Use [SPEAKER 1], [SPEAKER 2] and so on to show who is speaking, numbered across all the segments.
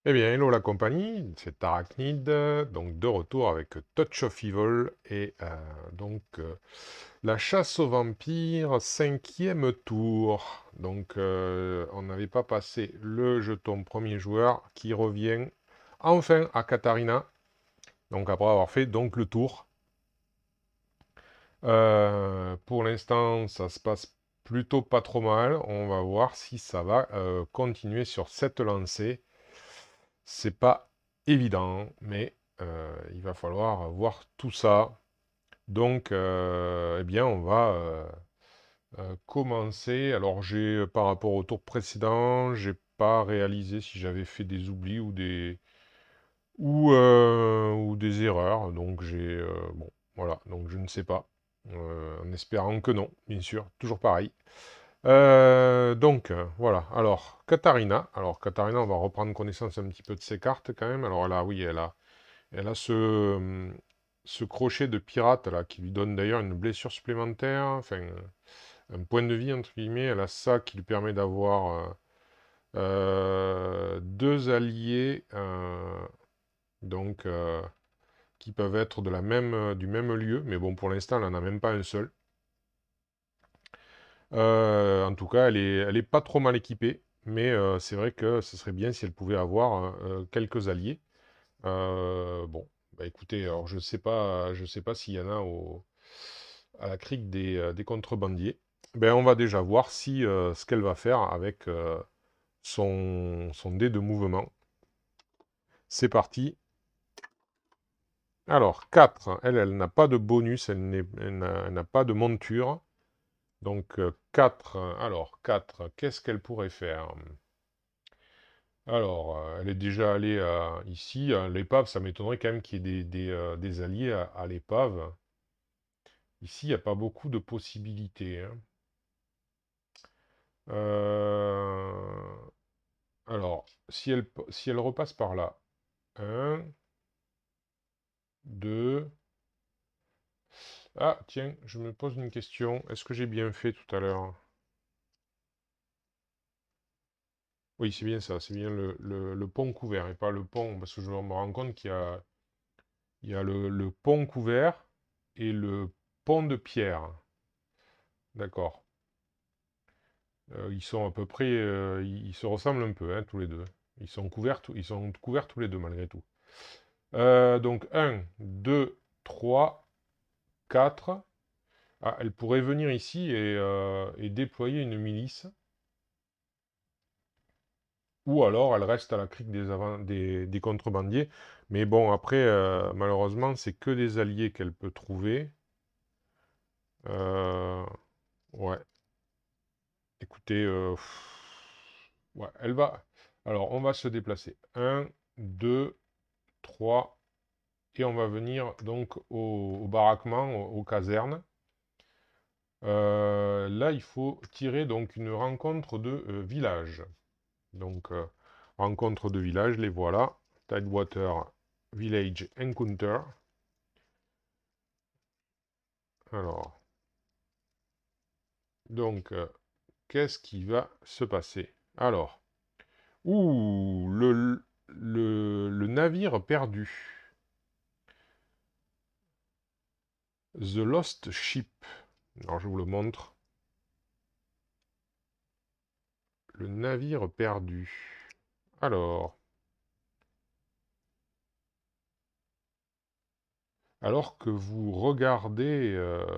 [SPEAKER 1] Eh bien, hello la compagnie, c'est Arachnid, donc de retour avec Touch of Evil et la chasse aux vampires, cinquième tour. Donc, on n'avait pas passé le jeton premier joueur qui revient enfin à Katarina, donc après avoir fait donc le tour. Pour l'instant, ça se passe plutôt pas trop mal. On va voir si ça va continuer sur cette lancée. C'est pas évident, mais il va falloir voir tout ça. Donc, eh bien, on va commencer. Alors, par rapport au tour précédent, j'ai pas réalisé si j'avais fait des oublis ou des erreurs. Donc, bon, voilà. Donc, je ne sais pas. En espérant que non, bien sûr. Toujours pareil. Voilà. Alors, Katharina. Alors, Katharina, on va reprendre connaissance un petit peu de ses cartes quand même. Alors là, oui, elle a ce crochet de pirate là qui lui donne d'ailleurs une blessure supplémentaire, enfin un point de vie entre guillemets. Elle a ça qui lui permet d'avoir deux alliés donc qui peuvent être du même lieu, mais bon pour l'instant elle n'en a même pas un seul. En tout cas, elle est pas trop mal équipée, mais c'est vrai que ce serait bien si elle pouvait avoir quelques alliés. Bon, bah écoutez, alors je sais pas s'il y en a à la crique des contrebandiers. Ben, on va déjà voir si ce qu'elle va faire avec son dé de mouvement. C'est parti. Alors, 4, elle n'a pas de bonus, elle n'a pas de monture. Donc, 4, alors, 4, qu'est-ce qu'elle pourrait faire? Alors, elle est déjà allée ici. L'épave, ça m'étonnerait quand même qu'il y ait des alliés à l'épave. Ici, il n'y a pas beaucoup de possibilités, hein. Euh, Alors, si elle repasse par là, un, 2. Ah, tiens, je me pose une question. Est-ce que j'ai bien fait tout à l'heure? Oui, c'est bien ça, c'est bien le pont couvert et pas le pont, parce que je me rends compte qu'il y a le pont couvert et le pont de pierre. D'accord. Ils sont à peu près, ils se ressemblent un peu, hein, tous les deux. Ils sont couverts tous les deux malgré tout. Donc un, 2, 3, 4. Ah, elle pourrait venir ici et déployer une milice. Ou alors elle reste à la crique des contrebandiers. Mais bon, après, malheureusement, c'est que des alliés qu'elle peut trouver. Euh, ouais, écoutez, ouais, elle va. Alors, on va se déplacer. Un, 2, 3. Et on va venir donc au baraquement, aux casernes. Là, il faut tirer donc une rencontre de village. Donc, rencontre de village, les voilà. Tidewater Village Encounter. Alors, donc, qu'est-ce qui va se passer? Alors, ouh, le navire perdu. The Lost Ship. Alors, je vous le montre. Le navire perdu. Alors que vous regardez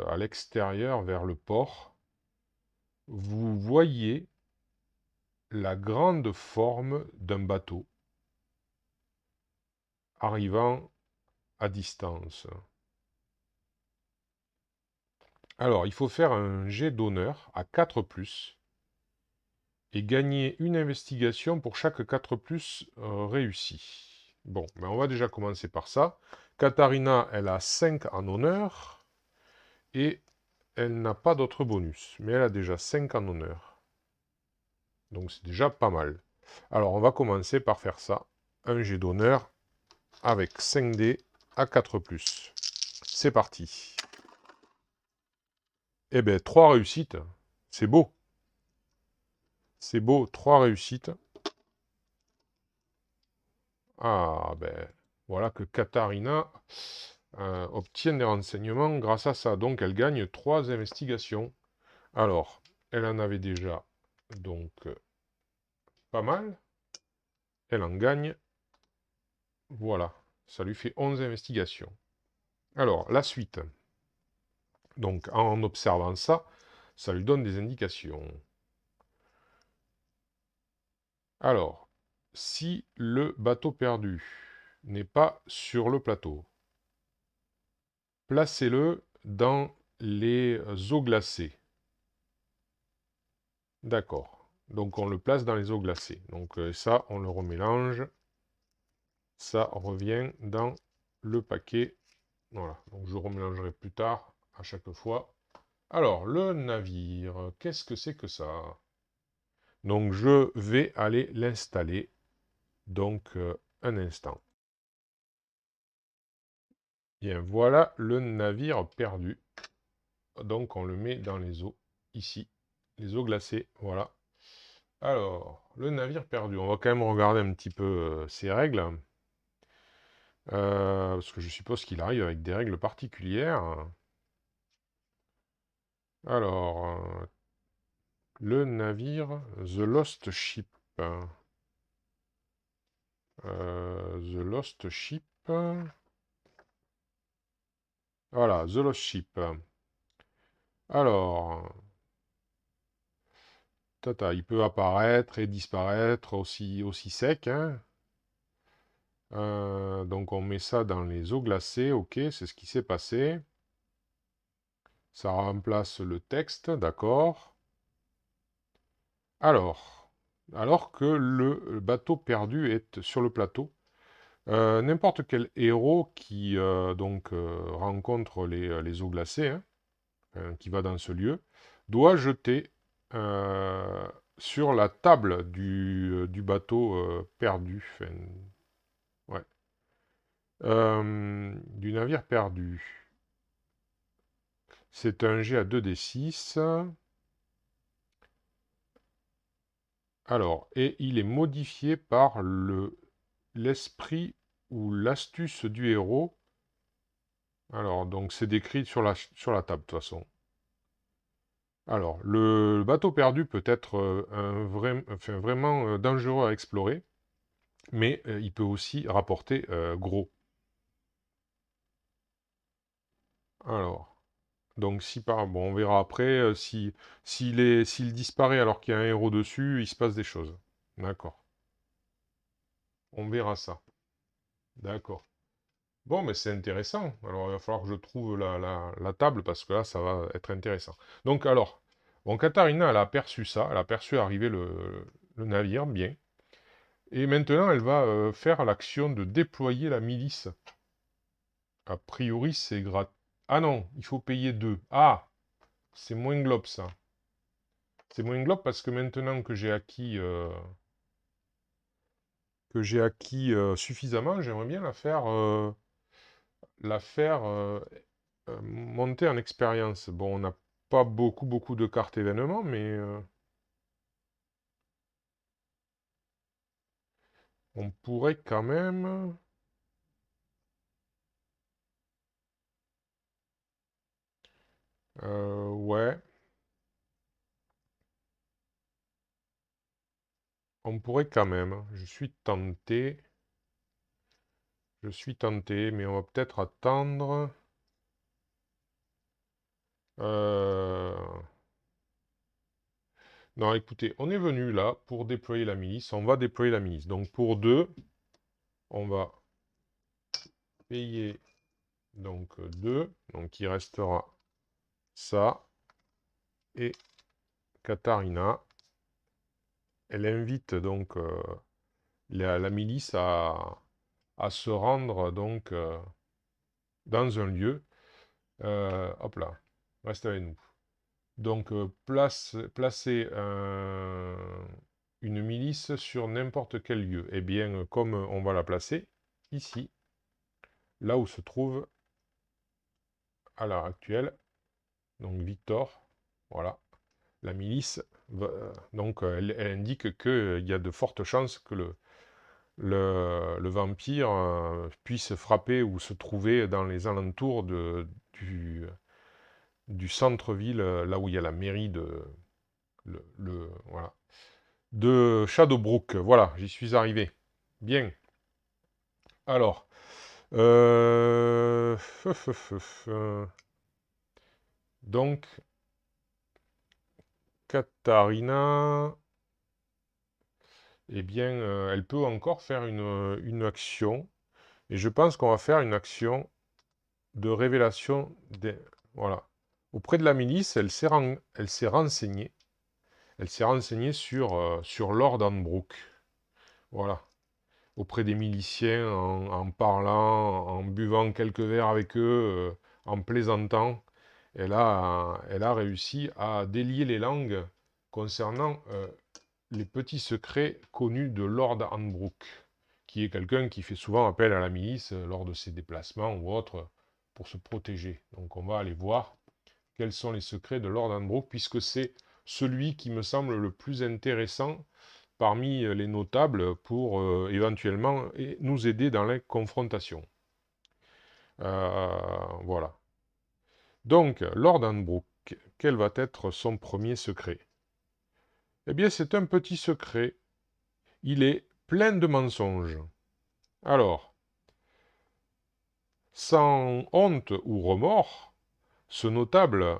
[SPEAKER 1] à l'extérieur vers le port, vous voyez la grande forme d'un bateau arrivant à distance. Alors, il faut faire un jet d'honneur à 4+, et gagner une investigation pour chaque 4+ réussi. Bon, ben on va déjà commencer par ça. Katharina, elle a 5 en honneur, et elle n'a pas d'autre bonus, mais elle a déjà 5 en honneur. Donc c'est déjà pas mal. Alors, on va commencer par faire ça. Un jet d'honneur avec 5 dés à 4+. C'est parti. Eh bien, 3 réussites. C'est beau. C'est beau, 3 réussites. Ah, ben, voilà que Katharina obtient des renseignements grâce à ça. Donc, elle gagne 3 investigations. Alors, elle en avait déjà, donc, pas mal. Elle en gagne, voilà. Ça lui fait 11 investigations. Alors, la suite. Donc, en observant ça, ça lui donne des indications. Alors, si le bateau perdu n'est pas sur le plateau, placez-le dans les eaux glacées. D'accord. Donc on le place dans les eaux glacées. Donc ça, on le remélange. Ça revient dans le paquet. Voilà. Donc je remélangerai plus tard à chaque fois. Alors, le navire, qu'est-ce que c'est que ça? Donc je vais aller l'installer. Donc un instant. Bien, voilà le navire perdu. Donc on le met dans les eaux, ici. Les eaux glacées, voilà. Alors, le navire perdu. On va quand même regarder un petit peu ses règles. Parce que je suppose qu'il arrive avec des règles particulières. Alors, le navire The Lost Ship. The Lost Ship. Voilà, The Lost Ship. Alors, tata, il peut apparaître et disparaître aussi sec, hein. Donc on met ça dans les eaux glacées, ok, c'est ce qui s'est passé. Ça remplace le texte, d'accord. Alors que le bateau perdu est sur le plateau, n'importe quel héros qui rencontre les eaux glacées, hein, qui va dans ce lieu, doit jeter sur la table du bateau perdu, enfin, ouais, du navire perdu. C'est un jet à 2d6. Alors, et il est modifié par l'esprit ou l'astuce du héros. Alors, donc c'est décrit sur la table, de toute façon. Alors, le bateau perdu peut être vraiment dangereux à explorer, mais il peut aussi rapporter gros. Alors, donc si par... Bon, on verra après, s'il disparaît alors qu'il y a un héros dessus, il se passe des choses. D'accord. On verra ça. D'accord. Bon, mais c'est intéressant. Alors, il va falloir que je trouve la table parce que là, ça va être intéressant. Donc, alors, bon, Katharina, elle a aperçu ça. Elle a aperçu arriver le navire, bien. Et maintenant, elle va faire l'action de déployer la milice. A priori, c'est gratuit. Ah non, il faut payer 2. Ah, c'est moins globe, ça. C'est moins globe parce que maintenant que j'ai acquis suffisamment, j'aimerais bien la faire monter en expérience. Bon, on n'a pas beaucoup de cartes événements, mais on pourrait quand même... ouais, on pourrait quand même. Je suis tenté. Je suis tenté, mais on va peut-être attendre. Euh, Non, écoutez, on est venu là pour déployer la milice. On va déployer la milice. Donc pour 2, on va payer donc 2. Donc il restera ça. Et Katharina, elle invite donc la milice à se rendre donc dans un lieu. Hop là, reste avec nous. Donc placer une milice sur n'importe quel lieu. Eh bien, comme on va la placer ici, là où se trouve à l'heure actuelle, donc Victor, voilà, la milice, donc elle indique qu'il y a de fortes chances que le vampire puisse frapper ou se trouver dans les alentours du centre-ville, là où il y a la mairie voilà, de Shadowbrook. Voilà, j'y suis arrivé. Bien. Alors, donc, Katharina, eh bien, elle peut encore faire une action. Et je pense qu'on va faire une action de révélation. Voilà. Auprès de la milice, elle s'est renseignée. Elle s'est renseignée sur Lord Hanbrook. Voilà. Auprès des miliciens, en parlant, en buvant quelques verres avec eux, en plaisantant. Elle a réussi à délier les langues concernant les petits secrets connus de Lord Hanbrook, qui est quelqu'un qui fait souvent appel à la milice lors de ses déplacements ou autres pour se protéger. Donc on va aller voir quels sont les secrets de Lord Hanbrook, puisque c'est celui qui me semble le plus intéressant parmi les notables pour éventuellement nous aider dans les confrontations. Voilà. Donc, Lord Hanbrook, quel va être son premier secret? Eh bien, c'est un petit secret. Il est plein de mensonges. Alors, sans honte ou remords, ce notable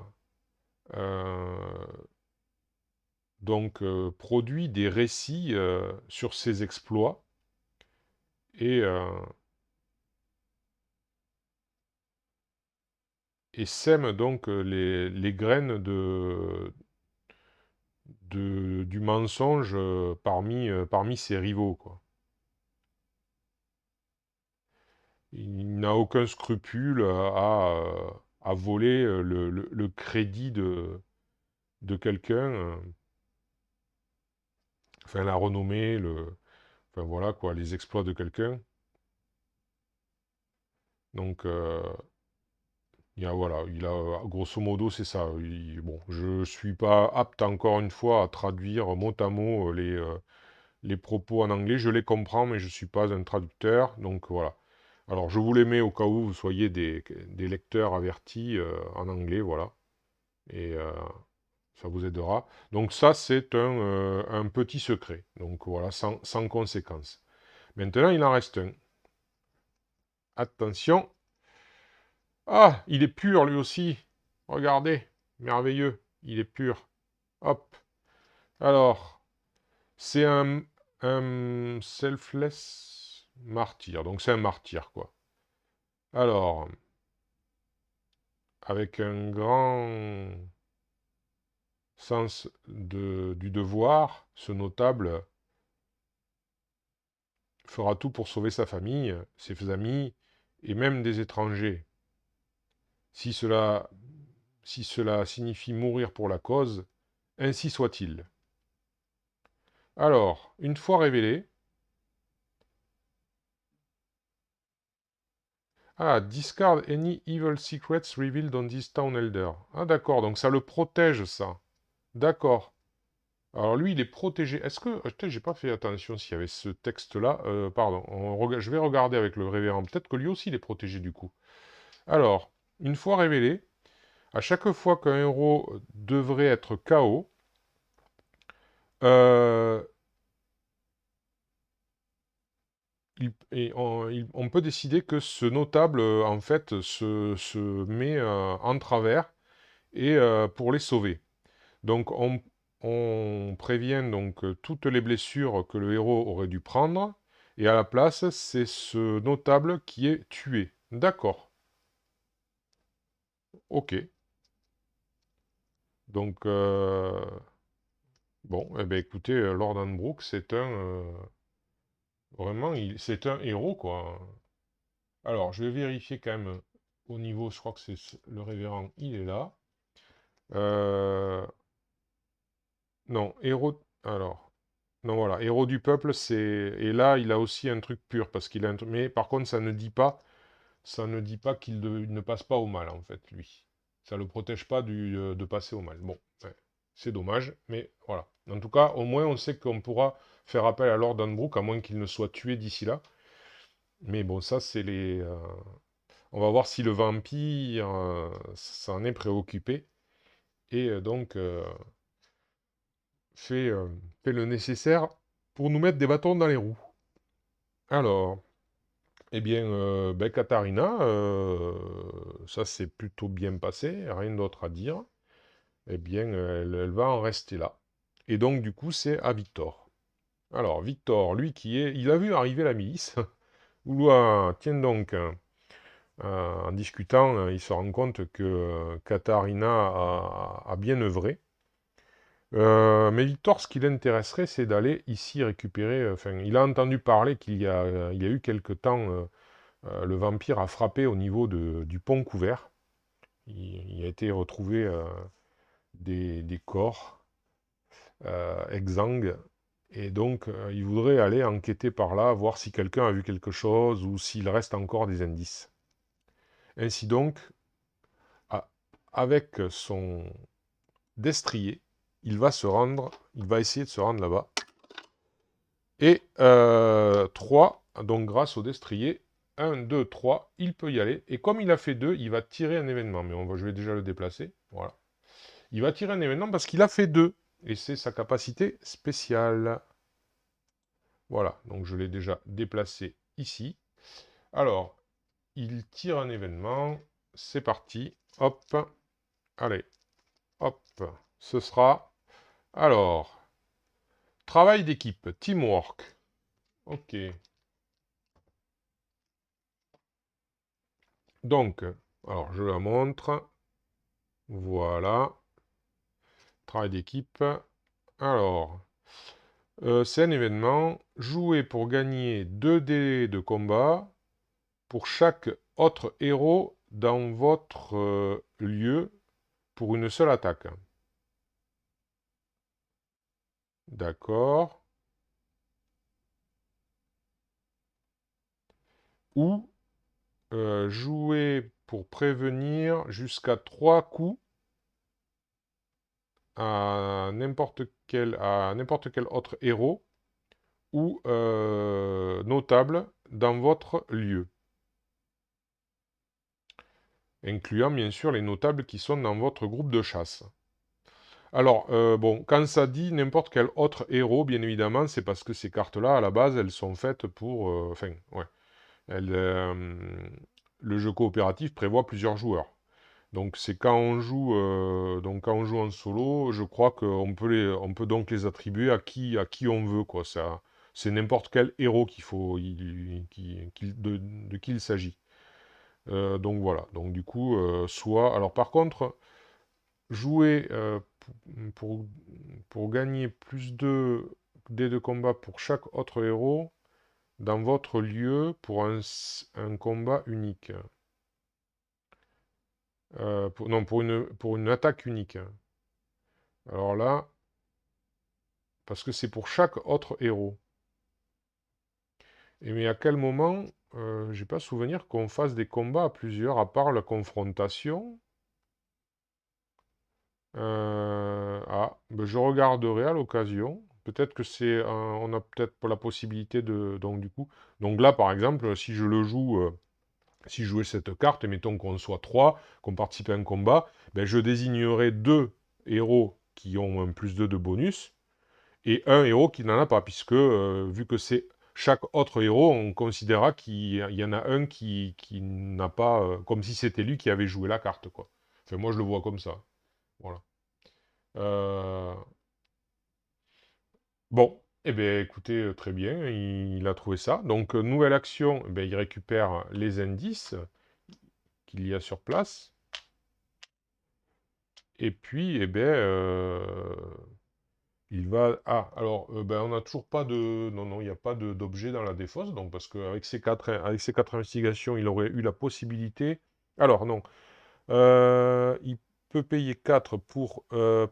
[SPEAKER 1] euh, produit des récits sur ses exploits et, euh, et sème donc les graines du mensonge parmi ses rivaux, quoi. Il n'a aucun scrupule à voler le crédit de quelqu'un, enfin la renommée, enfin voilà quoi, les exploits de quelqu'un. Donc voilà, grosso modo c'est ça. Bon, je suis pas apte encore une fois à traduire mot à mot les propos en anglais. Je les comprends, mais je suis pas un traducteur, donc voilà. Alors je vous les mets au cas où vous soyez des lecteurs avertis en anglais, voilà. Et ça vous aidera. Donc ça, c'est un petit secret. Donc voilà, sans conséquence. Maintenant, il en reste un. Attention. Ah, il est pur lui aussi. Regardez, merveilleux. Il est pur. Hop. Alors, c'est un selfless martyr. Donc c'est un martyr, quoi. Alors, avec un grand sens du devoir, ce notable fera tout pour sauver sa famille, ses amis et même des étrangers. Si cela, si cela signifie mourir pour la cause, ainsi soit-il. Alors, une fois révélé, discard any evil secrets revealed on this town elder. Ah d'accord, donc ça le protège ça. D'accord. Alors lui, il est protégé. Est-ce que... Putain, j'ai pas fait attention s'il y avait ce texte-là. Pardon, je vais regarder avec le révérend. Peut-être que lui aussi, il est protégé du coup. Alors, une fois révélé, à chaque fois qu'un héros devrait être KO, euh, on peut décider que ce notable, en fait, se met en travers et pour les sauver. Donc, on prévient donc toutes les blessures que le héros aurait dû prendre, et à la place, c'est ce notable qui est tué. D'accord. Ok. Donc, bon, eh ben, écoutez, Lord Hanbrook, vraiment, c'est un héros, quoi. Alors, je vais vérifier quand même au niveau, je crois que c'est le révérend, il est là. Euh, non, héros. Alors, non, voilà, héros du peuple, c'est. Et là, il a aussi un truc pur, parce qu'il a un truc. Mais par contre, ça ne dit pas qu'il ne passe pas au mal, en fait, lui. Ça ne le protège pas de passer au mal. Bon, ouais, c'est dommage, mais voilà. En tout cas, au moins, on sait qu'on pourra faire appel à Lord Hanbrook, à moins qu'il ne soit tué d'ici là. Mais bon, ça, c'est les... On va voir si le vampire s'en est préoccupé. Et donc, fait, fait le nécessaire pour nous mettre des bâtons dans les roues. Alors, eh bien, ben, Katharina, ça s'est plutôt bien passé, rien d'autre à dire. Eh bien, elle va en rester là. Et donc, du coup, c'est à Victor. Alors, Victor, lui qui est... Il a vu arriver la milice. Oula, tiens donc, en discutant, il se rend compte que Katharina a bien œuvré. Mais Victor, ce qui l'intéresserait, c'est d'aller ici récupérer... Enfin, il a entendu parler il y a eu quelque temps, le vampire a frappé au niveau du pont couvert. Il a été retrouvé des corps exsangues. Et donc, il voudrait aller enquêter par là, voir si quelqu'un a vu quelque chose ou s'il reste encore des indices. Ainsi donc, avec son destrier, il va essayer de se rendre là-bas. Et 3, donc grâce au destrier, 1, 2, 3, il peut y aller. Et comme il a fait 2, il va tirer un événement. Mais je vais déjà le déplacer. Voilà. Il va tirer un événement parce qu'il a fait 2. Et c'est sa capacité spéciale. Voilà, donc je l'ai déjà déplacé ici. Alors, il tire un événement. C'est parti. Hop. Allez. Hop. Ce sera... Alors, travail d'équipe. Teamwork. Ok. Donc, alors je la montre. Voilà. Travail d'équipe. Alors, c'est un événement. Jouez pour gagner 2 dés de combat pour chaque autre héros dans votre lieu pour une seule attaque. D'accord. Ou jouez pour prévenir jusqu'à 3 coups à n'importe quel autre héros ou notable dans votre lieu, incluant bien sûr les notables qui sont dans votre groupe de chasse. Alors, bon, quand ça dit n'importe quel autre héros, bien évidemment, c'est parce que ces cartes-là, à la base, elles sont faites pour... Enfin, ouais. Le jeu coopératif prévoit plusieurs joueurs. Donc c'est quand on joue, en solo, je crois on peut donc les attribuer à qui on veut, quoi. Ça, c'est n'importe quel héros qu'il faut, de qui il s'agit. Donc voilà. Donc du coup, alors par contre, jouer pour, pour gagner plus de dés de combat pour chaque autre héros dans votre lieu pour un combat unique. Non, pour une attaque unique. Alors là, parce que c'est pour chaque autre héros. Et mais à quel moment, j'ai pas souvenir qu'on fasse des combats à plusieurs, à part la confrontation. Ben je regarderai à l'occasion. Peut-être que on a peut-être pas la possibilité de... Donc du coup, donc là par exemple, si je le joue, si je jouais cette carte, et mettons qu'on soit 3, qu'on participe à un combat, ben je désignerai 2 héros qui ont un +2 de bonus, et un héros qui n'en a pas, puisque vu que c'est chaque autre héros, on considérera qu'il y en a un qui n'a pas, comme si c'était lui qui avait joué la carte, quoi. Enfin, moi, je le vois comme ça. Voilà. Euh, Bon, eh bien, écoutez, très bien, il a trouvé ça. Donc, nouvelle action, eh bien, il récupère les indices qu'il y a sur place. Et puis, eh bien, il va... Ah, alors, ben, on n'a toujours pas de... Non, non, il n'y a pas d'objet dans la défausse, donc parce qu'avec avec ces quatre investigations, il aurait eu la possibilité... Alors, non. Il peut payer 4 pour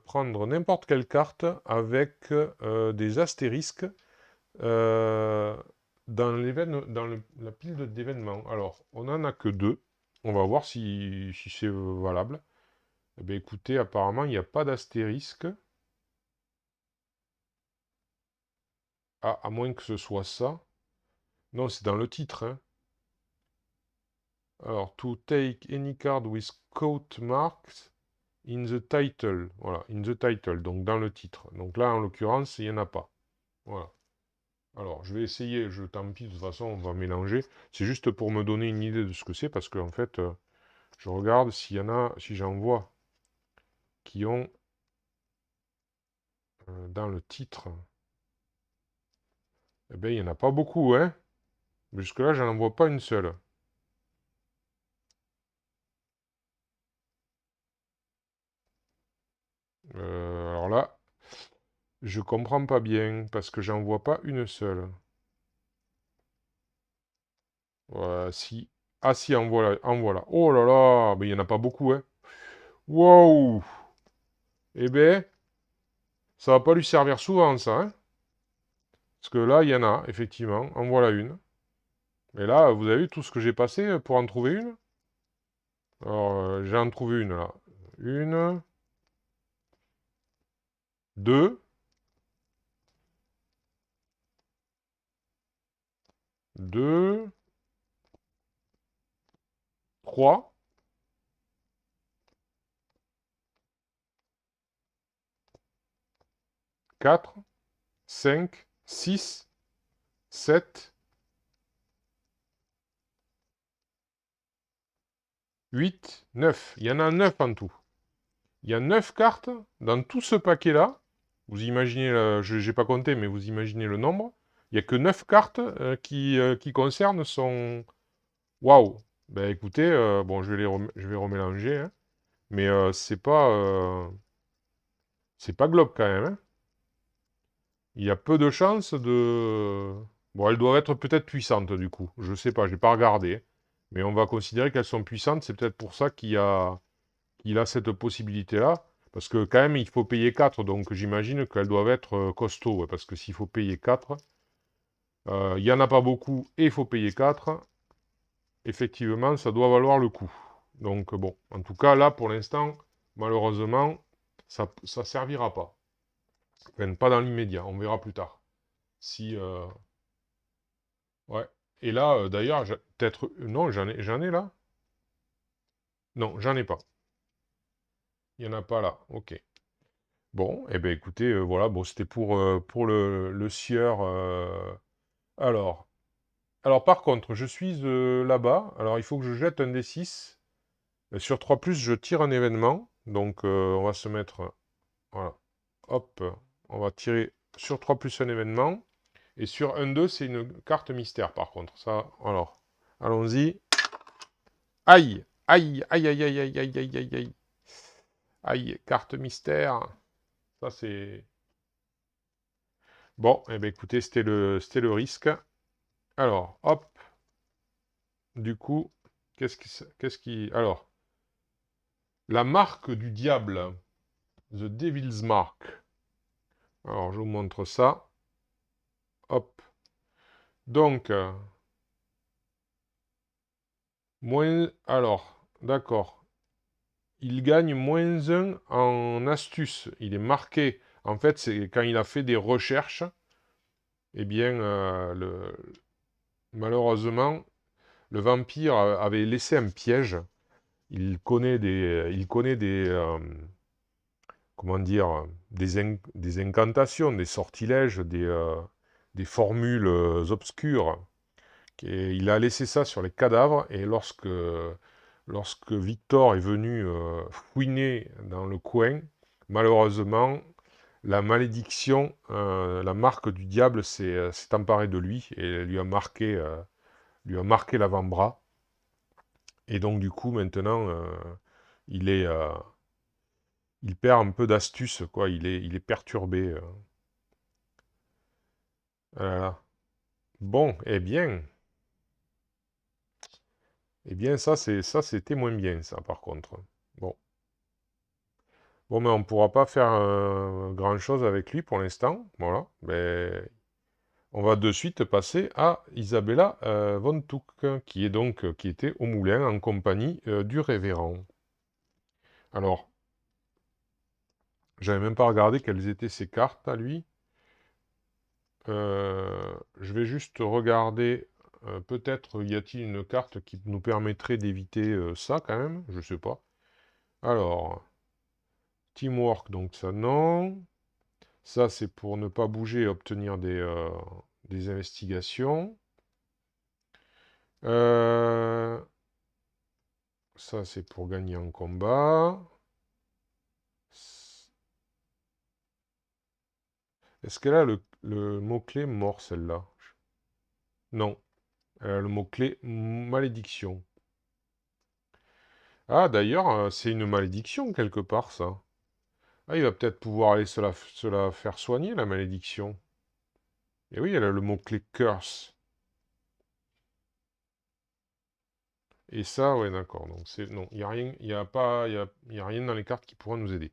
[SPEAKER 1] prendre n'importe quelle carte avec des astérisques euh, dans la pile d'événements. Alors, on n'en a que 2. On va voir si c'est valable. Eh bien, écoutez, apparemment, il n'y a pas d'astérisque. Ah, à moins que ce soit ça. Non, c'est dans le titre, hein. Alors, to take any card with quote marks in the title. Voilà, in the title, donc dans le titre. Donc là, en l'occurrence, il n'y en a pas. Voilà. Alors, je vais essayer, tant pis, de toute façon, on va mélanger. C'est juste pour me donner une idée de ce que c'est, parce qu'en fait, je regarde s'il y en a, si j'en vois qui ont dans le titre. Eh bien, il n'y en a pas beaucoup, hein. Jusque-là, je n'en vois pas une seule. Alors là, je comprends pas bien, parce que j'en vois pas une seule. Si. Ah si, en voilà, en voilà. Oh là là, mais il n'y en a pas beaucoup, hein. Wow! Eh ben, ça va pas lui servir souvent, ça, hein. Parce que là, il y en a, effectivement. En voilà une. Et là, vous avez vu tout ce que j'ai passé pour en trouver une? Alors, j'en trouve une, là. Une, deux, deux, trois, quatre, cinq, six, sept, 8, 9. Il y en a 9 en tout. Il y a 9 cartes dans tout ce paquet-là. Vous imaginez, je n'ai pas compté, mais vous imaginez le nombre. Il n'y a que 9 cartes qui concernent son... Waouh! Ben écoutez, bon, je vais remélanger, hein, mais c'est pas Globe quand même, hein. Il y a peu de chances de... Bon, elles doivent être peut-être puissantes du coup. Je sais pas, j'ai pas regardé. Mais on va considérer qu'elles sont puissantes. C'est peut-être pour ça qu'il a cette possibilité-là. Parce que quand même, il faut payer 4, donc j'imagine qu'elles doivent être costauds. Ouais, parce que s'il faut payer 4, il n'y en a pas beaucoup et il faut payer 4. Effectivement, ça doit valoir le coup. Donc bon, en tout cas, là, pour l'instant, malheureusement, ça ne servira pas. Enfin, pas dans l'immédiat, on verra plus tard. Si, ouais. Et là, d'ailleurs, peut-être... Non, j'en ai là? Non, j'en ai pas. Il n'y en a pas là. Ok. Bon, eh bien écoutez, voilà, bon, c'était pour le sieur. Alors, alors, par contre, je suis là-bas. Alors, il faut que je jette un D6. Sur 3 je tire un événement. Donc, on va se mettre... Voilà. Hop. On va tirer sur 3 un événement. Et sur 1-2, c'est une carte mystère, par contre. Ça, alors, allons-y. Aïe! Aïe! Aïe, aïe, aïe, aïe, aïe, aïe, aïe, aïe. Aïe, carte mystère. Ça, c'est... Bon, eh bien, écoutez, c'était le risque. Alors, hop. Du coup, qu'est-ce qui... Alors, la marque du diable. The Devil's Mark. Alors, je vous montre ça. Hop. Donc, Alors, d'accord. Il gagne -1 en astuce. Il est marqué. En fait, c'est quand il a fait des recherches. Eh bien, malheureusement, le vampire avait laissé un piège. Il connaît des comment dire, des incantations, des sortilèges, des formules obscures. Et il a laissé ça sur les cadavres, et lorsque Victor est venu fouiner dans le coin, malheureusement, la malédiction, la marque du diable s'est emparée de lui, et lui a marqué l'avant-bras. Et donc, du coup, maintenant, il est... il perd un peu d'astuce, quoi. Il est perturbé. Voilà. Bon, eh bien, c'était moins bien, ça, par contre. Bon. Bon, mais on ne pourra pas faire grand-chose avec lui pour l'instant. Voilà. Mais on va de suite passer à Isabella von Tuck, qui était au moulin en compagnie du révérend. Alors, j'avais même pas regardé quelles étaient ses cartes à lui. Je vais juste regarder, peut-être y a-t-il une carte qui nous permettrait d'éviter ça quand même, je sais pas. Alors, teamwork, donc ça non. Ça c'est pour ne pas bouger et obtenir des investigations. Ça c'est pour gagner en combat. Est-ce qu'elle a le mot-clé mort, celle-là? Non. Elle a le mot-clé malédiction. Ah, d'ailleurs, c'est une malédiction quelque part, ça. Ah, il va peut-être pouvoir aller se la faire soigner, la malédiction. Et oui, elle a le mot-clé curse. Et ça, ouais, d'accord. Donc, c'est... Non, il n'y a rien, il y a pas, il y a rien dans les cartes qui pourra nous aider.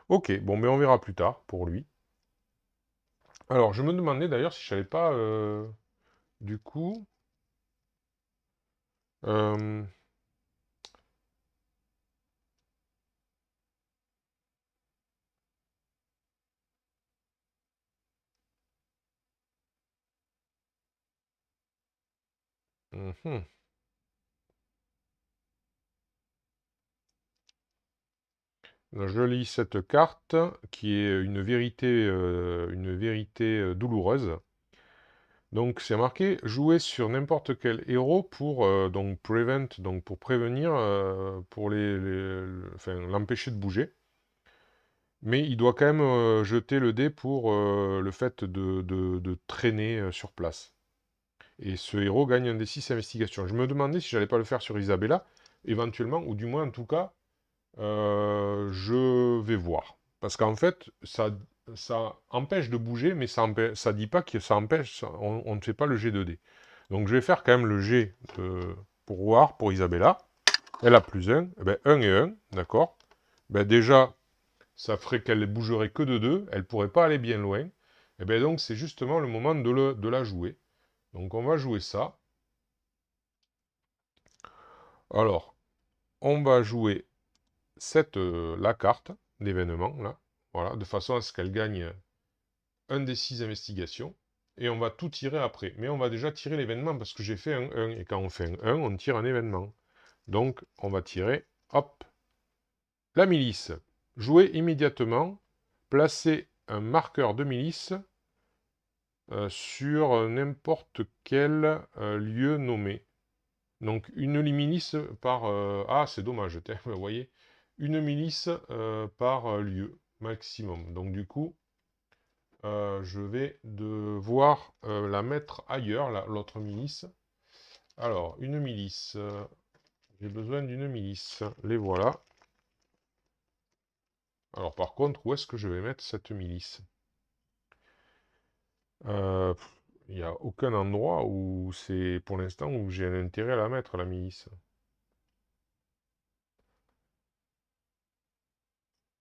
[SPEAKER 1] Ok, bon, mais on verra plus tard, pour lui. Alors, je me demandais d'ailleurs si je savais pas, du coup... euh, mhm. Je lis cette carte qui est une vérité douloureuse. Donc c'est marqué jouer sur n'importe quel héros pour donc prevent, donc pour prévenir, pour enfin, l'empêcher de bouger. Mais il doit quand même jeter le dé pour le fait de traîner sur place. Et ce héros gagne un des 6 investigations. Je me demandais si j'allais pas le faire sur Isabella, éventuellement, ou du moins en tout cas, je vais voir. Parce qu'en fait, ça empêche de bouger, mais ça dit pas que ça empêche, on ne fait pas le G2D. Donc je vais faire quand même le G pour voir, pour Isabella. Elle a plus 1, eh ben 1 et 1, d'accord. Ben déjà, ça ferait qu'elle bougerait que de 2, elle pourrait pas aller bien loin. Et ben donc c'est justement le moment de la jouer. Donc on va jouer ça. Alors, on va jouer la carte d'événement, là. Voilà, de façon à ce qu'elle gagne un des 6 investigations. Et on va tout tirer après. Mais on va déjà tirer l'événement parce que j'ai fait un 1. Et quand on fait un 1, on tire un événement. Donc, on va tirer, hop, la milice. Jouer immédiatement. Placer un marqueur de milice sur n'importe quel lieu nommé. Donc, une milice par... ah, c'est dommage, vous voyez. Une milice par lieu maximum. Donc, du coup, je vais devoir la mettre ailleurs, l'autre milice. Alors, une milice. J'ai besoin d'une milice. Les voilà. Alors, par contre, où est-ce que je vais mettre cette milice? Il n'y a aucun endroit où c'est, pour l'instant, où j'ai un intérêt à la mettre, la milice.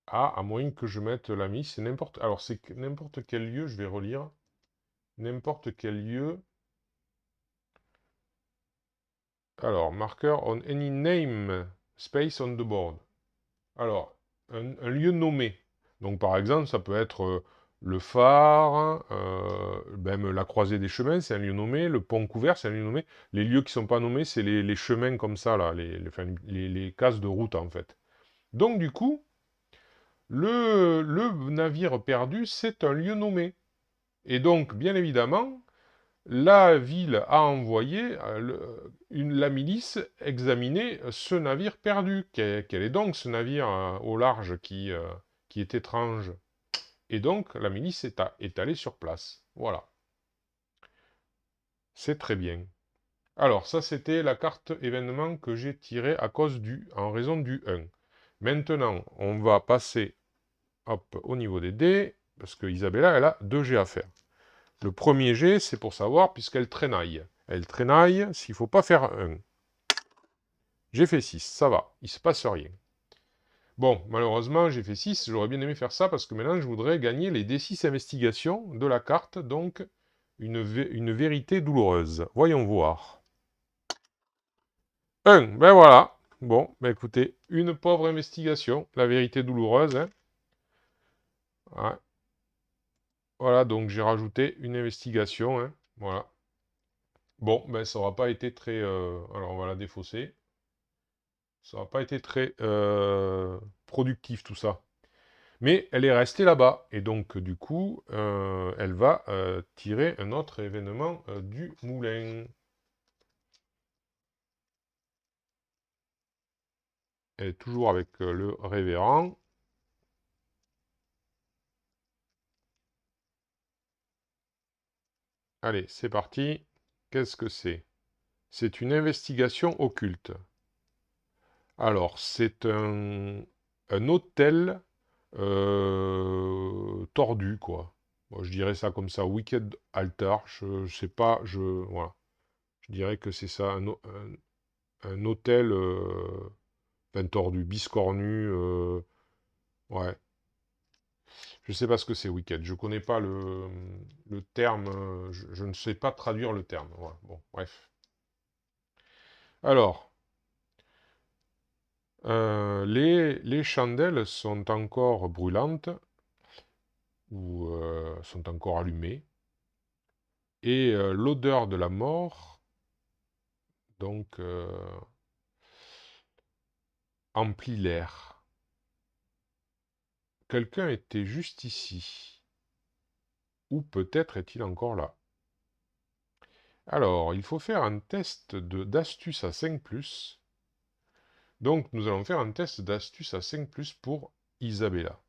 [SPEAKER 1] Ah, à moins que je mette la milice, c'est n'importe... Alors, c'est n'importe quel lieu, je vais relire. N'importe quel lieu. Alors, marker on any name space on the board. Alors, un lieu nommé. Donc, par exemple, ça peut être le phare, même la croisée des chemins, c'est un lieu nommé. Le pont couvert, c'est un lieu nommé. Les lieux qui ne sont pas nommés, c'est les chemins comme ça, là, enfin, les cases de route, en fait. Donc, du coup, le navire perdu, c'est un lieu nommé. Et donc, bien évidemment, la ville a envoyé la milice examiner ce navire perdu. Quel est donc ce navire au large qui est étrange? Et donc, la milice est allée sur place. Voilà. C'est très bien. Alors, ça, c'était la carte événement que j'ai tirée en raison du 1. Maintenant, on va passer hop, au niveau des dés, parce que Isabella, elle a 2 G à faire. Le premier jet, c'est pour savoir, puisqu'elle traînaille. Elle traînaille s'il ne faut pas faire 1. J'ai fait 6, ça va, il ne se passe rien. Bon, malheureusement, j'ai fait 6, j'aurais bien aimé faire ça, parce que maintenant, je voudrais gagner les D6 investigations de la carte, donc une vérité douloureuse. Voyons voir. 1, ben voilà. Bon, ben écoutez, une pauvre investigation, la vérité douloureuse. Hein. Ouais. Voilà, donc j'ai rajouté une investigation, hein, voilà. Bon, ben ça n'aura pas été très... alors on va la défausser. Ça n'a pas été très productif tout ça. Mais elle est restée là-bas. Et donc du coup, elle va tirer un autre événement du moulin. Elle est toujours avec le révérend. Allez, c'est parti. Qu'est-ce que c'est? C'est une investigation occulte. Alors, c'est un hôtel tordu, quoi. Moi, je dirais ça comme ça, Wicked Altar. Je sais pas, voilà. Je dirais que c'est ça, un hôtel enfin, tordu, biscornu. Ouais. Je sais pas ce que c'est Wicked. Je connais pas le terme. Je ne sais pas traduire le terme. Voilà. Bon, bref. Alors, les chandelles sont encore brûlantes ou sont encore allumées. Et l'odeur de la mort, donc, emplit l'air. Quelqu'un était juste ici. Ou peut-être est-il encore là. Alors, il faut faire un test d'astuce à 5+. Donc, nous allons faire un test d'astuce à 5+ pour Isabella.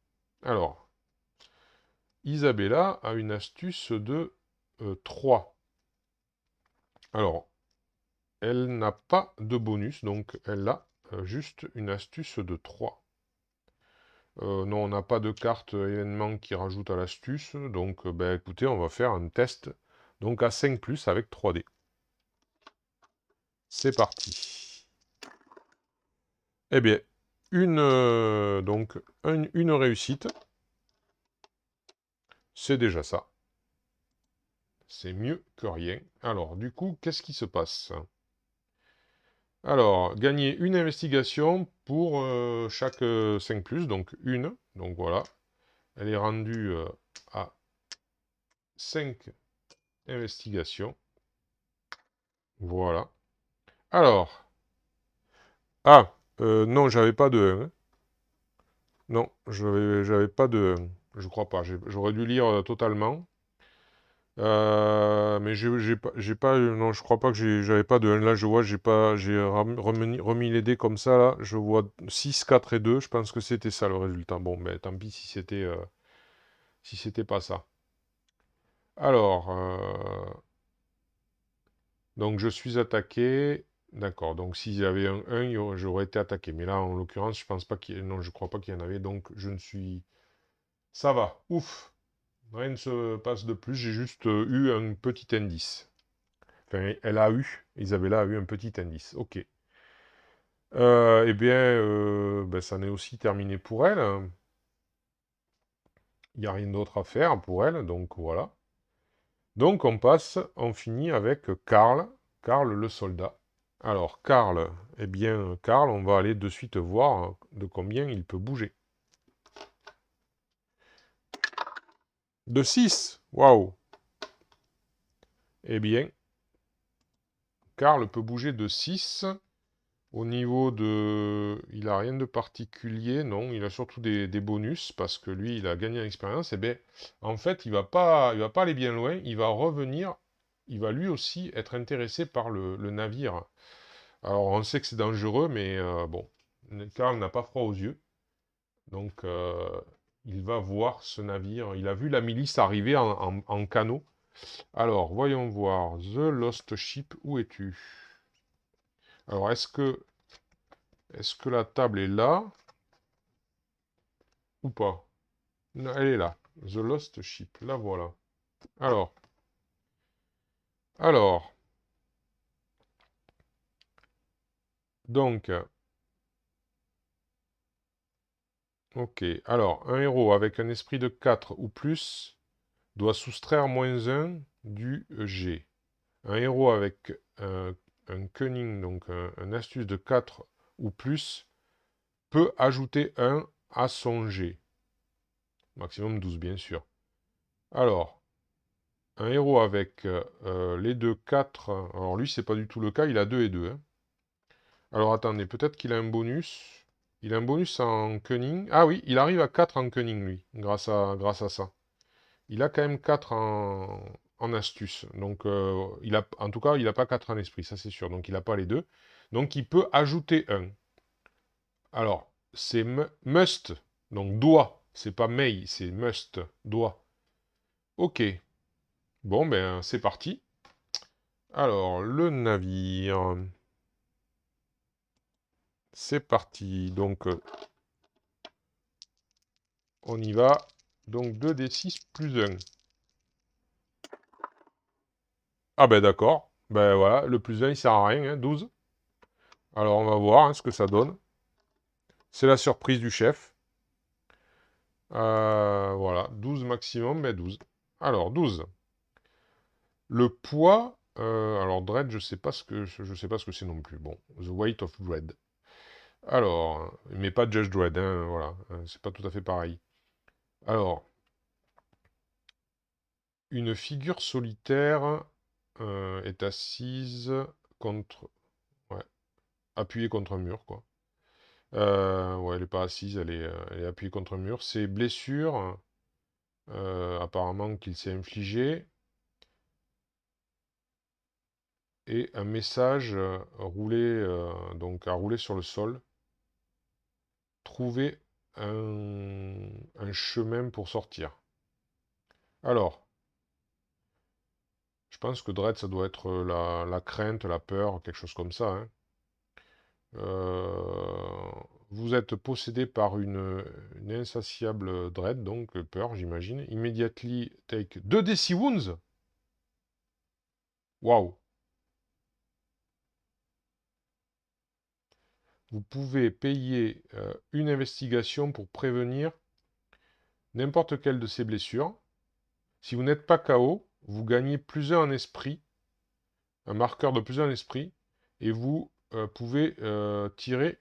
[SPEAKER 1] Alors, Isabella a une astuce de 3. Alors, elle n'a pas de bonus, donc elle a juste une astuce de 3. Non, on n'a pas de carte événement qui rajoute à l'astuce, donc ben, écoutez, on va faire un test donc à 5+ avec 3D. C'est parti. Eh bien, une réussite, c'est déjà ça. C'est mieux que rien. Alors, du coup, qu'est-ce qui se passe? Alors, gagner une investigation pour chaque 5+, donc une. Donc voilà, elle est rendue à 5 investigations. Voilà. Alors, non, j'avais pas de 1. Non, j'avais pas de 1. Je crois pas. J'aurais dû lire totalement. Mais j'ai pas, non, je crois pas que j'avais pas de 1. Là, je vois, j'ai remis les dés comme ça, là. Je vois 6, 4 et 2. Je pense que c'était ça le résultat. Bon, mais tant pis si c'était pas ça. Alors, donc je suis attaqué. D'accord, donc s'il y avait un 1, j'aurais été attaqué. Mais là, en l'occurrence, je pense pas qu'il y ait... Non, je crois pas qu'il y en avait, donc je ne suis... Ça va, ouf. Rien ne se passe de plus, j'ai juste eu un petit indice. Enfin, Isabella a eu un petit indice. Ok. Eh bien, ben, ça n'est aussi terminé pour elle. Il n'y a rien d'autre à faire pour elle, donc voilà. Donc on finit avec Karl, Karl le soldat. Alors, Karl, eh bien, Karl, on va aller de suite voir de combien il peut bouger. De 6. Waouh. Eh bien, Karl peut bouger de 6. Au niveau de... Il n'a rien de particulier, non. Il a surtout des bonus, parce que lui, il a gagné en expérience. Eh bien, en fait, il va pas aller bien loin. Il va revenir. Il va lui aussi être intéressé par le navire. Alors, on sait que c'est dangereux, mais bon. Karl n'a pas froid aux yeux. Donc, il va voir ce navire. Il a vu la milice arriver en canot. Alors, voyons voir. The Lost Ship, où es-tu? Alors, est-ce que la table est là ou pas? Non, elle est là. The Lost Ship, la voilà. Alors, alors, donc, ok. Alors, un héros avec un esprit de 4 ou plus doit soustraire -1 du G. Un héros avec un cunning, donc un astuce de 4 ou plus, peut ajouter 1 à son G. Maximum 12, bien sûr. Alors, un héros avec les deux 4. Alors lui, c'est pas du tout le cas, il a 2 et 2, hein. Alors attendez, peut-être qu'il a un bonus. Il a un bonus en cunning. Ah oui, il arrive à 4 en cunning, lui, grâce à ça. Il a quand même 4 en astuce. Donc, en tout cas, il n'a pas 4 en esprit, ça c'est sûr. Donc, il n'a pas les deux. Donc, il peut ajouter un. Alors, c'est must. Donc, doit. C'est pas may, c'est must. Doit. Ok. Bon, ben, c'est parti. Alors, le navire. C'est parti. Donc, on y va. Donc, 2d6 plus 1. Ah ben d'accord. Ben voilà, le plus 1, il sert à rien, hein, 12. Alors, on va voir hein, ce que ça donne. C'est la surprise du chef. Voilà, 12 maximum, mais 12. Alors, 12. Le poids, alors Dread, je sais pas ce que c'est non plus. Bon, The Weight of Dread. Alors, mais pas Judge Dread, hein, voilà, c'est pas tout à fait pareil. Alors, une figure solitaire est assise contre, ouais, appuyée contre un mur, quoi. Ouais, elle est pas assise, elle est appuyée contre un mur. Ses blessures, apparemment qu'il s'est infligé. Et un message donc à rouler sur le sol. Trouver un chemin pour sortir. Alors, je pense que Dread, ça doit être la crainte, la peur, quelque chose comme ça, hein. Euh, Vous êtes possédé par une insatiable Dread, donc peur, j'imagine. Immediately take 2d6 wounds. Waouh! Vous pouvez payer une investigation pour prévenir n'importe quelle de ces blessures. Si vous n'êtes pas KO, vous gagnez plusieurs en esprit, un marqueur de plusieurs en esprit, et vous pouvez tirer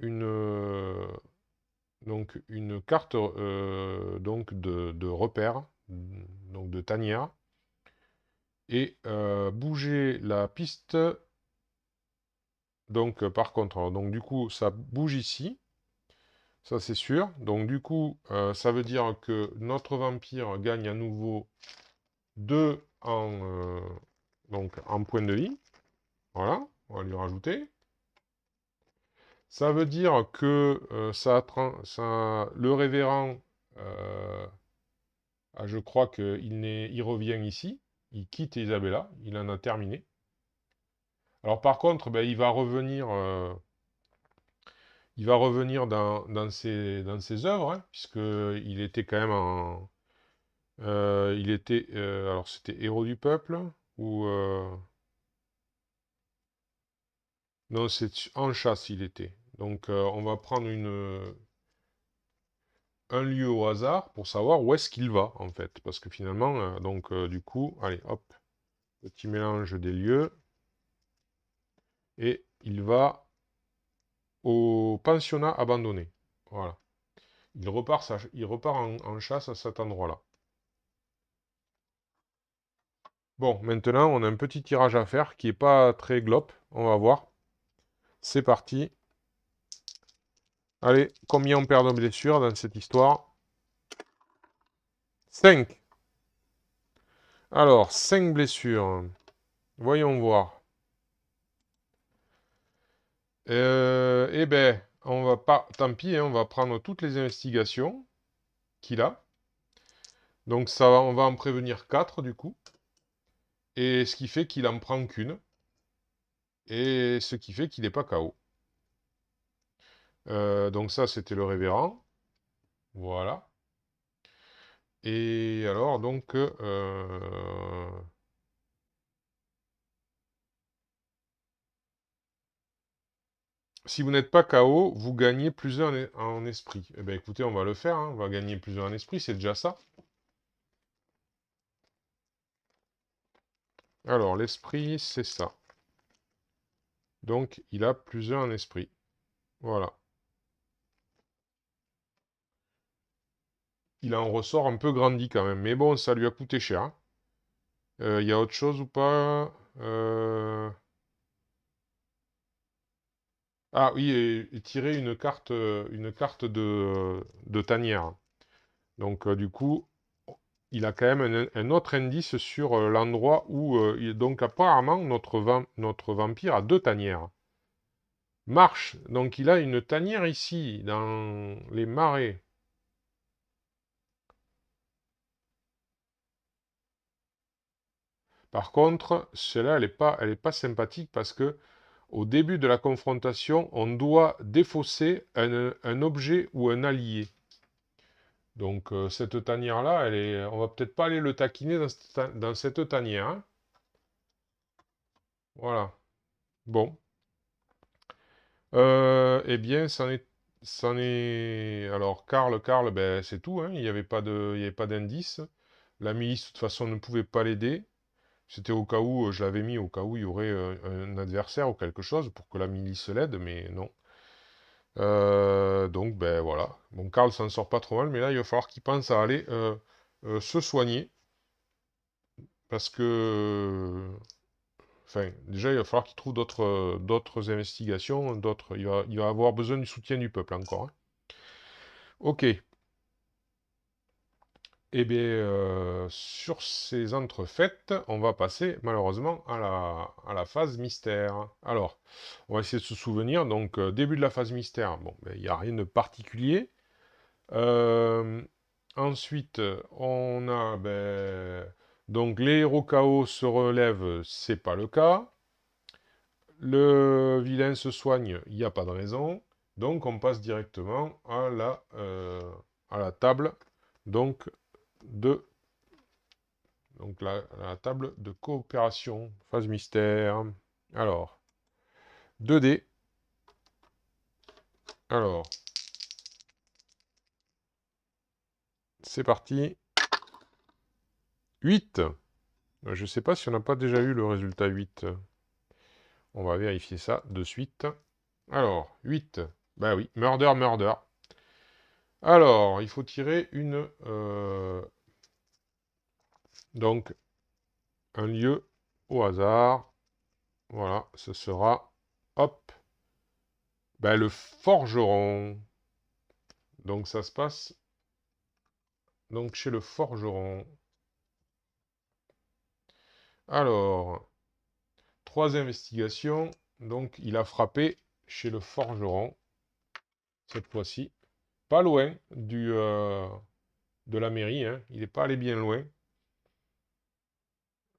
[SPEAKER 1] donc une carte donc de repère, donc de tanière, et bouger la piste. Donc par contre, alors, donc du coup, ça bouge ici, ça c'est sûr. Donc du coup, ça veut dire que notre vampire gagne à nouveau 2 en points de vie. Voilà, on va lui rajouter. Ça veut dire que le révérend, je crois il revient ici. Il quitte Isabella. Il en a terminé. Alors par contre, ben, il va revenir dans ses œuvres, hein, puisqu'il était quand même alors c'était héros du peuple, ou... non, c'est en chasse il était. Donc on va prendre un lieu au hasard pour savoir où est-ce qu'il va, en fait. Parce que finalement, donc du coup, allez, hop, petit mélange des lieux. Et il va au pensionnat abandonné. Voilà. Il repart en chasse à cet endroit-là. Bon, maintenant, on a un petit tirage à faire qui est pas très glop. On va voir. C'est parti. Allez, combien on perd de blessures dans cette histoire? 5. Alors, 5 blessures. Voyons voir. Eh ben, on va pas... Tant pis, hein, on va prendre toutes les investigations qu'il a. Donc on va en prévenir 4 du coup. Et ce qui fait qu'il en prend qu'une. Et ce qui fait qu'il n'est pas KO. Donc ça, c'était le révérend. Voilà. Et alors, donc... si vous n'êtes pas KO, vous gagnez plusieurs en esprit. Eh bien écoutez, on va le faire, hein. On va gagner plusieurs en esprit, c'est déjà ça. Alors, l'esprit, c'est ça. Donc, il a plusieurs en esprit. Voilà. il en ressort un peu grandi quand même. Mais bon, ça lui a coûté cher, hein. Il y a autre chose ou pas? Ah oui, et tirer une carte de tanière. Donc du coup, il a quand même un autre indice sur l'endroit où... donc apparemment, notre vampire a deux tanières. Marche, donc il a une tanière ici, dans les marais. Par contre, celle-là, elle est pas sympathique parce que au début de la confrontation, on doit défausser un objet ou un allié. Donc cette tanière-là, on va peut-être pas aller le taquiner dans cette tanière, hein. Voilà. Bon. Eh bien, Alors, Karl, ben, c'est tout, hein. Il y avait pas d'indice. La milice, de toute façon, ne pouvait pas l'aider. C'était au cas où, je l'avais mis au cas où il y aurait un adversaire ou quelque chose pour que la milice l'aide, mais non. Donc, ben voilà. Bon, Karl s'en sort pas trop mal, mais là, il va falloir qu'il pense à aller se soigner. Parce que. Enfin, déjà, il va falloir qu'il trouve d'autres investigations, il va avoir besoin du soutien du peuple encore, hein. Ok. Eh bien, sur ces entrefaites, on va passer malheureusement à la phase mystère. Alors, on va essayer de se souvenir. Donc, début de la phase mystère, bon, ben, il n'y a rien de particulier. Euh, Ensuite, on a donc les héros KO se relèvent, c'est pas le cas. Le vilain se soigne, il n'y a pas de raison. Donc, on passe directement à la table donc de la table de coopération, phase mystère. Alors, 2D. Alors, c'est parti. 8. Je ne sais pas si on n'a pas déjà eu le résultat 8. On va vérifier ça de suite. Alors, 8. Bah oui, murder, murder. Alors, il faut tirer donc, un lieu au hasard. Voilà, ce sera... Hop. Ben, le forgeron. Donc, ça se passe donc chez le forgeron. Alors, 3 investigations. Donc, il a frappé chez le forgeron, cette fois-ci. Pas loin de la mairie, hein. Il n'est pas allé bien loin.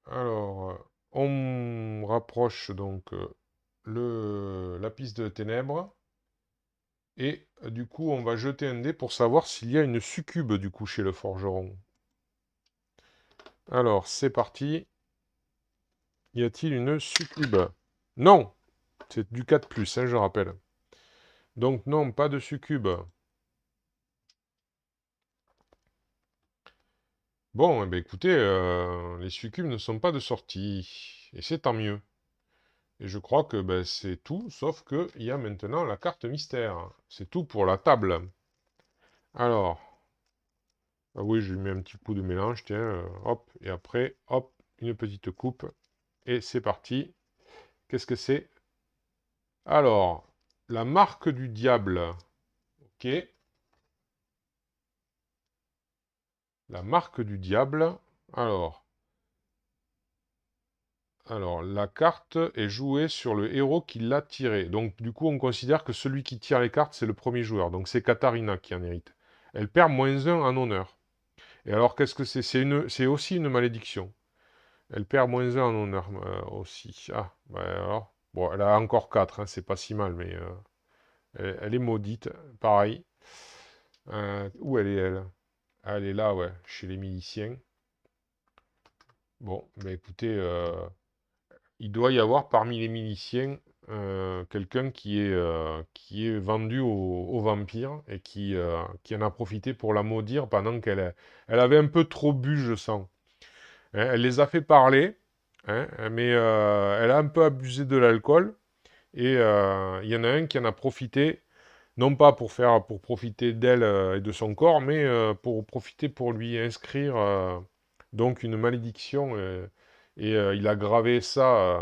[SPEAKER 1] Alors, on rapproche donc la piste de ténèbres. Et du coup, on va jeter un dé pour savoir s'il y a une succube du coup chez le forgeron. Alors, c'est parti. Y a-t-il une succube? Non! C'est du 4+, hein, je rappelle. Donc non, pas de succube. Bon, eh ben, écoutez, les succubes ne sont pas de sortie. Et c'est tant mieux. Et je crois que ben, c'est tout, sauf qu'il y a maintenant la carte mystère. C'est tout pour la table. Alors, ah oui, je lui mets un petit coup de mélange, tiens, hop, et après, hop, une petite coupe. Et c'est parti. Qu'est-ce que c'est? Alors, la marque du diable. Ok. La marque du diable. Alors, la carte est jouée sur le héros qui l'a tirée. Donc, du coup, on considère que celui qui tire les cartes, c'est le premier joueur. Donc, c'est Katharina qui en hérite. Elle perd -1 en honneur. Et alors, qu'est-ce que c'est? C'est aussi une malédiction. Elle perd -1 en honneur aussi. Ah, bah alors. Bon, elle a encore 4, hein, c'est pas si mal, mais elle est maudite. Pareil. Où elle est, elle? Ah, elle est là, ouais, chez les miliciens. Bon, bah écoutez, il doit y avoir parmi les miliciens quelqu'un qui est vendu aux vampires et qui en a profité pour la maudire pendant elle avait un peu trop bu, je sens. Hein, elle les a fait parler, hein, mais elle a un peu abusé de l'alcool et il y en a un qui en a profité Non pas pour profiter d'elle et de son corps, mais pour profiter pour lui inscrire donc une malédiction. Et il a gravé ça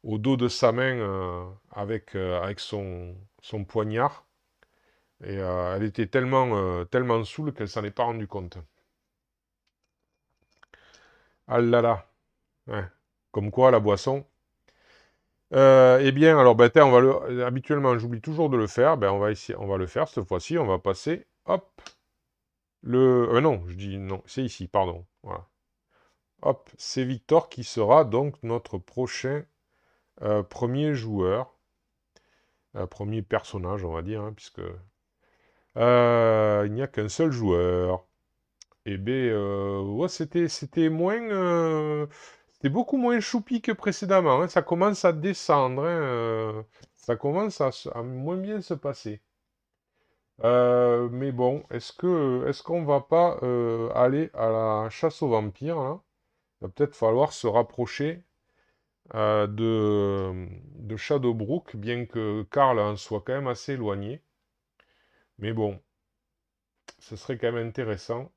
[SPEAKER 1] au dos de sa main avec son poignard. Et elle était tellement saoule qu'elle s'en est pas rendue compte. Ah là là. Ouais. Comme quoi, la boisson. Eh bien, alors, ben, tiens, habituellement, j'oublie toujours de le faire. Ben, on va le faire cette fois-ci. On va passer, hop, non, je dis non, c'est ici, pardon. Voilà. Hop, c'est Victor qui sera donc notre prochain premier joueur, premier personnage, on va dire, hein, puisque il n'y a qu'un seul joueur. Eh bien, ouais, c'était beaucoup moins choupi que précédemment, hein. Ça commence à descendre, hein, ça commence à moins bien se passer. Mais bon, est-ce qu'on va pas aller à la chasse aux vampires, là? Il va peut-être falloir se rapprocher de Shadowbrook, bien que Karl en soit quand même assez éloigné. Mais bon, ce serait quand même intéressant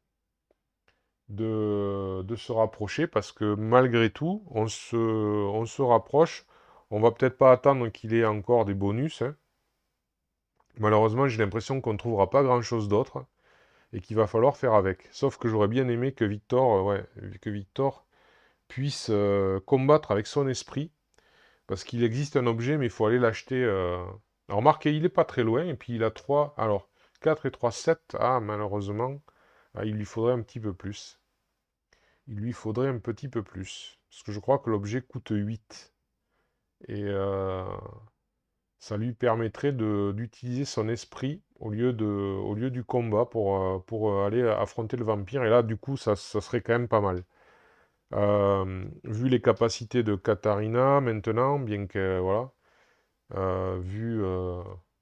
[SPEAKER 1] de se rapprocher parce que malgré tout, on se rapproche. On va peut-être pas attendre qu'il ait encore des bonus, hein. Malheureusement, j'ai l'impression qu'on ne trouvera pas grand-chose d'autre et qu'il va falloir faire avec. Sauf que j'aurais bien aimé que Victor puisse combattre avec son esprit parce qu'il existe un objet, mais il faut aller l'acheter. Alors, remarquez, il est pas très loin et puis il a 3. Alors, 4 et 3, 7. Ah, malheureusement, il lui faudrait un petit peu plus. Il lui faudrait un petit peu plus. Parce que je crois que l'objet coûte 8. Et ça lui permettrait d'utiliser son esprit au lieu du combat pour aller affronter le vampire. Et là, du coup, ça serait quand même pas mal. Vu les capacités de Katharina maintenant, bien que, voilà,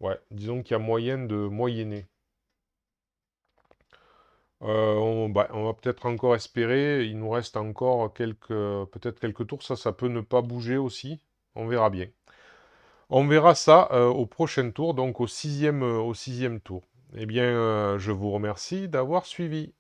[SPEAKER 1] ouais, disons qu'il y a moyen de moyenner. On va peut-être encore espérer. Il nous reste encore peut-être quelques tours. Ça peut ne pas bouger aussi. On verra bien. On verra ça au prochain tour, donc au sixième tour. Eh bien, je vous remercie d'avoir suivi.